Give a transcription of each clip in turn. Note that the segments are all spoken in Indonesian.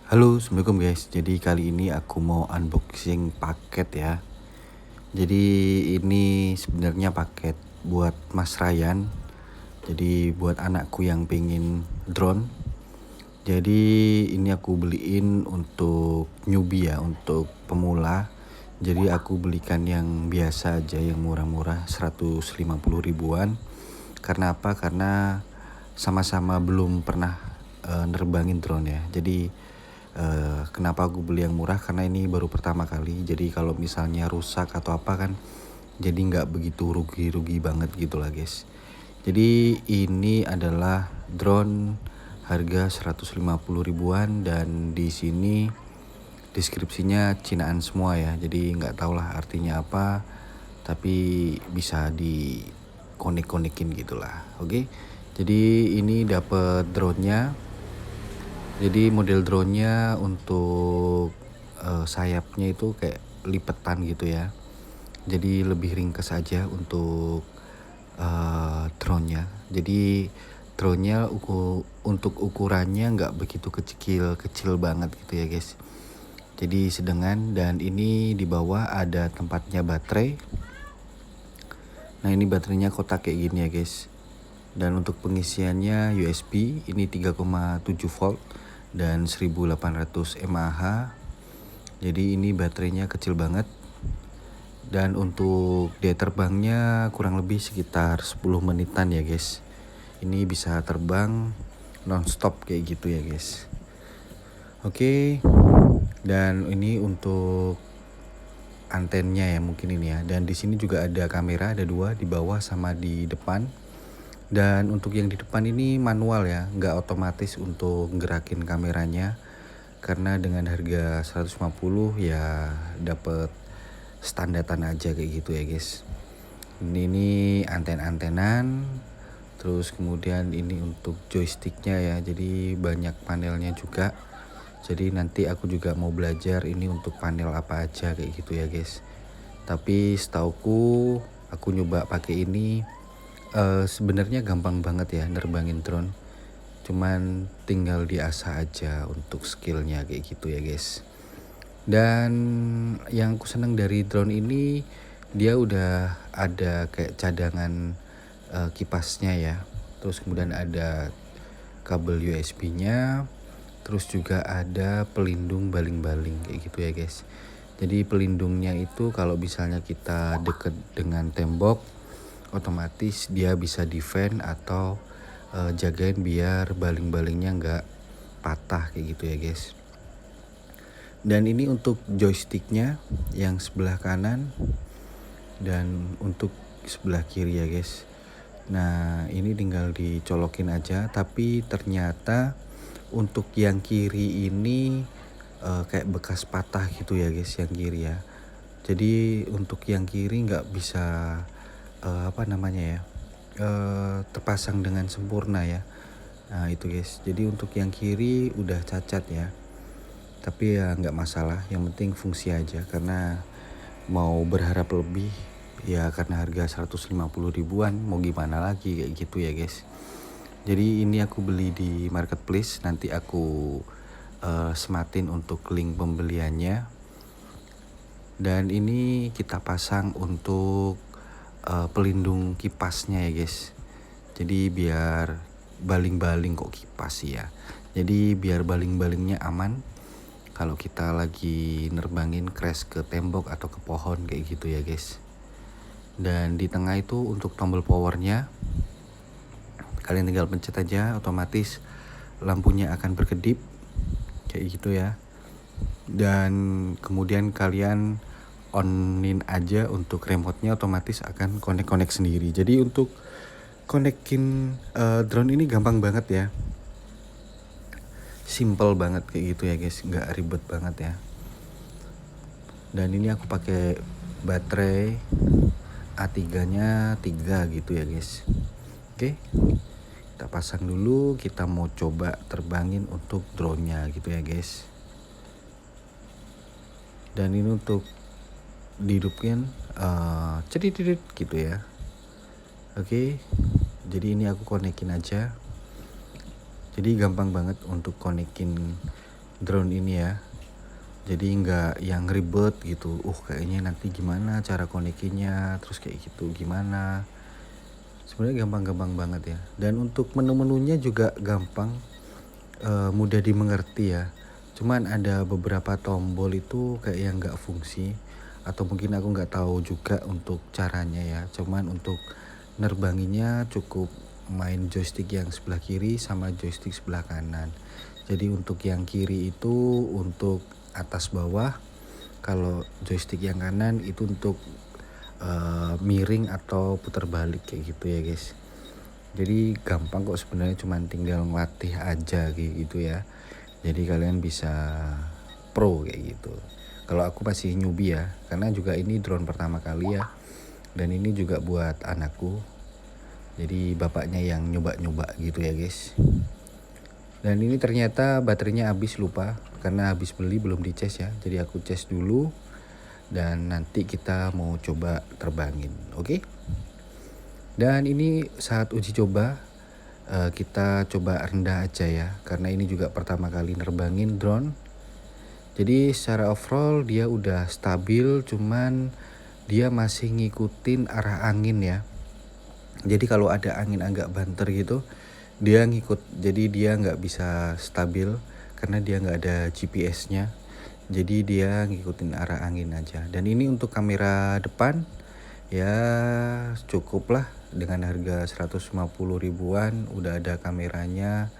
Halo, assalamualaikum guys. Jadi kali ini aku mau unboxing paket ya. Jadi ini sebenarnya paket buat Mas Ryan. Jadi buat anakku yang pengen drone. Jadi ini aku beliin untuk newbie ya, untuk pemula. Jadi aku belikan yang biasa aja, yang murah-murah, 150 ribuan. Karena apa? Karena sama-sama belum pernah nerbangin drone ya. Jadi kenapa aku beli yang murah, karena ini baru pertama kali. Jadi kalau misalnya rusak atau apa kan, jadi nggak begitu rugi banget gitu lah guys. Jadi ini adalah drone harga 150 ribuan dan di sini deskripsinya Cinaan semua ya. Jadi nggak tahulah artinya apa, tapi bisa di konek-konekin gitulah. Oke. Jadi ini dapat drone-nya. Jadi model drone-nya untuk sayapnya itu kayak lipetan gitu ya. Jadi lebih ringkas aja untuk drone-nya. Jadi drone-nya untuk ukurannya nggak begitu kecil banget gitu ya guys. Jadi sedengan, dan ini di bawah ada tempatnya baterai. Nah ini baterainya kotak kayak gini ya guys. Dan untuk pengisiannya USB, ini 3,7 volt dan 1800 mAh. Jadi ini baterainya kecil banget. Dan untuk dia terbangnya kurang lebih sekitar 10 menitan ya guys. Ini bisa terbang nonstop kayak gitu ya guys. Oke. Dan ini untuk antennya ya mungkin ini ya. Dan di sini juga ada kamera, ada dua, di bawah sama di depan. Dan untuk yang di depan ini manual ya, nggak otomatis untuk gerakin kameranya. Karena dengan harga 150 ya dapet standaran aja kayak gitu ya guys. Ini antenan, terus kemudian ini untuk joysticknya ya, jadi banyak panelnya juga. Jadi nanti aku juga mau belajar ini untuk panel apa aja kayak gitu ya guys. Tapi setauku aku nyoba pakai ini, sebenarnya gampang banget ya nerbangin drone. Cuman tinggal diasah aja untuk skillnya kayak gitu ya guys. Dan yang aku seneng dari drone ini, dia udah ada kayak cadangan kipasnya ya. Terus kemudian ada kabel USB-nya. Terus juga ada pelindung baling-baling kayak gitu ya guys. Jadi pelindungnya itu kalau misalnya kita deket dengan tembok, otomatis dia bisa defend atau jagain biar baling-balingnya nggak patah kayak gitu ya guys. Dan ini untuk joysticknya yang sebelah kanan dan untuk sebelah kiri ya guys. Nah ini tinggal dicolokin aja, tapi ternyata untuk yang kiri ini kayak bekas patah gitu ya guys, yang kiri ya. Jadi untuk yang kiri nggak bisa terpasang dengan sempurna ya. Nah itu guys, jadi untuk yang kiri udah cacat ya. Tapi ya nggak masalah, yang penting fungsi aja. Karena mau berharap lebih ya, karena harga 150 ribuan mau gimana lagi kayak gitu ya guys. Jadi ini aku beli di marketplace, nanti aku sematin untuk link pembeliannya. Dan ini kita pasang untuk pelindung kipasnya ya guys. Jadi biar baling-baling kok kipas ya. Jadi biar baling-balingnya aman kalau kita lagi nerbangin crash ke tembok atau ke pohon kayak gitu ya guys. Dan di tengah itu untuk tombol powernya, kalian tinggal pencet aja, otomatis lampunya akan berkedip kayak gitu ya. Dan kemudian kalian onin aja untuk remote-nya, otomatis akan connect sendiri. Jadi untuk konekin drone ini gampang banget ya. Simple banget kayak gitu ya guys, nggak ribet banget ya. Dan ini aku pakai baterai A3-nya 3 gitu ya guys. Oke, kita pasang dulu, kita mau coba terbangin untuk drone-nya gitu ya guys. Dan ini untuk dihidupin cedit gitu ya. Oke, jadi ini aku konekin aja. Jadi gampang banget untuk konekin drone ini ya. Jadi nggak yang ribet gitu. Kayaknya nanti gimana cara konekinya, terus kayak gitu gimana. Sebenarnya gampang-gampang banget ya. Dan untuk menu-menunya juga gampang, mudah dimengerti ya. Cuman ada beberapa tombol itu kayak yang nggak fungsi, atau mungkin aku nggak tahu juga untuk caranya ya. Cuman untuk nerbanginya cukup main joystick yang sebelah kiri sama joystick sebelah kanan. Jadi untuk yang kiri itu untuk atas bawah, kalau joystick yang kanan itu untuk miring atau putar balik kayak gitu ya guys. Jadi gampang kok sebenarnya, cuman tinggal ngelatih aja kayak gitu ya. Jadi kalian bisa pro kayak gitu. Kalau aku masih newbie ya, karena juga ini drone pertama kali ya. Dan ini juga buat anakku. Jadi bapaknya yang nyoba-nyoba gitu ya guys. Dan ini ternyata baterainya habis, lupa karena habis beli belum dicas ya. Jadi aku cas dulu dan nanti kita mau coba terbangin, oke? Dan ini saat uji coba kita coba rendah aja ya, karena ini juga pertama kali nerbangin drone. Jadi secara overall dia udah stabil, cuman dia masih ngikutin arah angin ya. Jadi kalau ada angin agak banter gitu, dia ngikut. Jadi dia nggak bisa stabil karena dia nggak ada GPS-nya. Jadi dia ngikutin arah angin aja. Dan ini untuk kamera depan ya cukup lah, dengan harga 150 ribuan udah ada kameranya.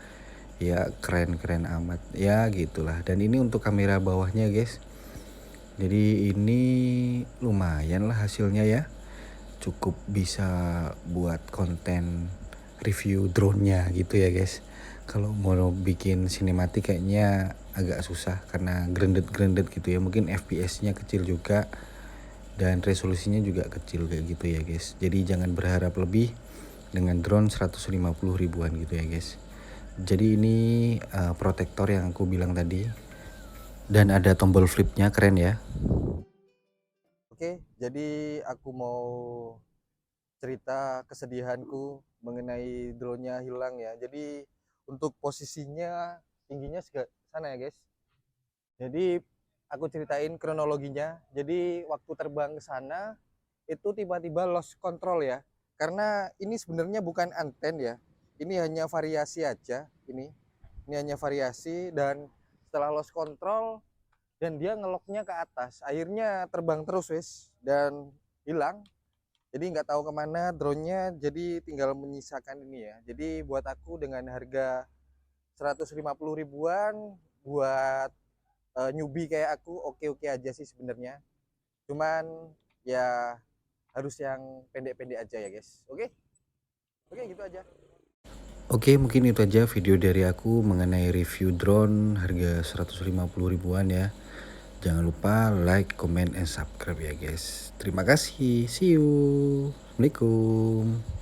Ya keren-keren amat ya gitulah. Dan ini untuk kamera bawahnya guys. Jadi ini lumayan lah hasilnya ya. Cukup bisa buat konten review drone-nya gitu ya guys. Kalau mau bikin sinematik kayaknya agak susah karena grendet-grendet gitu ya. Mungkin FPS-nya kecil juga dan resolusinya juga kecil kayak gitu ya guys. Jadi jangan berharap lebih dengan drone 150 ribuan gitu ya guys. Jadi ini protektor yang aku bilang tadi, dan ada tombol flipnya, keren ya. Oke, jadi aku mau cerita kesedihanku mengenai drone-nya hilang ya. Jadi untuk posisinya tingginya sana ya guys. Jadi aku ceritain kronologinya. Jadi waktu terbang ke sana itu tiba-tiba lost control ya. Karena ini sebenarnya bukan anten ya. Ini hanya variasi aja Ini hanya variasi, dan setelah lost control dan dia ngeloknya ke atas, akhirnya terbang terus wis dan hilang. Jadi nggak tahu kemana drone-nya, jadi tinggal menyisakan ini ya. Jadi buat aku dengan harga 150 ribuan buat newbie kayak aku oke-oke aja sih sebenarnya. Cuman ya harus yang pendek-pendek aja ya guys. Oke, oke gitu aja. Oke, mungkin itu aja video dari aku mengenai review drone harga 150 ribuan ya. Jangan lupa like, comment, and subscribe ya guys. Terima kasih. See you. Assalamualaikum.